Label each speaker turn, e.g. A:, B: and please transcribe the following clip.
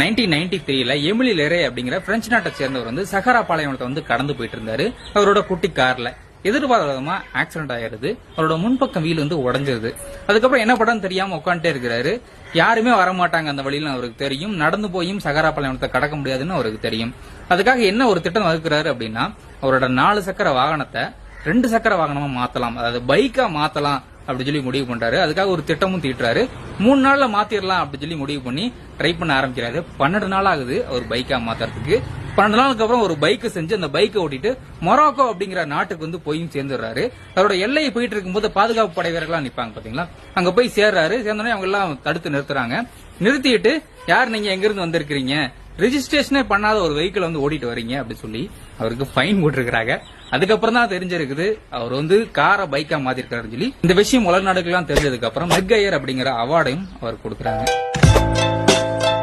A: 1993 Emily லெரே அப்படிங்கிற French நாட்டை சேர்ந்தவர் வந்து சஹரா பாலைவனத்தை வந்து கடந்து போயிட்டு இருந்தாரு. அவரோட குட்டி கார்ல எதிர்பாராத விதமா ஆக்சிடென்ட் ஆயிருது. அவரோட முன்பக்கம் வீல் வந்து உடஞ்சிருது. அதுக்கப்புறம் என்ன படம் தெரியாம உட்காந்துட்டே இருக்கிறாரு. யாருமே வரமாட்டாங்க அந்த வழியில அவருக்கு தெரியும். நடந்து போயும் சஹரா பாலைவனத்தை கடக்க முடியாதுன்னு அவருக்கு தெரியும். அதுக்காக என்ன ஒரு திட்டம் வகுக்கிறாரு அப்படின்னா, அவரோட 4 சக்கர வாகனத்தை 2 சக்கர வாகனமா மாத்தலாம், அதாவது பைக்கா மாத்தலாம் அப்படி சொல்லி முடிவு பண்றாரு. அதுக்காக ஒரு திட்டமும் தீட்டுறாரு. 3 நாள்ல மாத்திரலாம் அப்படி சொல்லி முடிவு பண்ணி ட்ரை பண்ண ஆரம்பிக்கிறாரு. 12 நாள் ஆகுது அவர் பைக்கா மாத்துறதுக்கு. 12 நாளுக்கு அப்புறம் ஒரு பைக் செஞ்சு அந்த பைக்கை ஓட்டிட்டு மொராக்கோ அப்படிங்கிற நாட்டுக்கு வந்து போயும் சேர்ந்துடுறாரு. அவரோட எல்லையை போயிட்டு இருக்கும்போது பாதுகாப்பு படை வீரர்கள்லாம் நிப்பாங்க பாத்தீங்களா, அங்க போய் சேர்றாரு. சேர்ந்தோடனே அவங்க எல்லாம் தடுத்து நிறுத்துறாங்க. நிறுத்திட்டு யார் நீங்க எங்க இருந்து வந்திருக்கீங்க, ரெஜிஸ்ட்ரேஷனே பண்ணாத ஒரு வெஹிக்கிள் வந்து ஓட்டிட்டு வரீங்க அப்படின்னு சொல்லி அவருக்கு ஃபைன் போட்டிருக்காங்க. அதுக்கப்புறம் தான் தெரிஞ்சிருக்குது அவர் வந்து காரை பைக்கா மாத்திருக்காருன்னு சொல்லி. இந்த விஷயம் உலக நாடுகள்லாம் தெரிஞ்சதுக்கு அப்புறம் மெக்கயர் அப்படிங்கிற அவார்டையும் அவர் கொடுக்குறாங்க.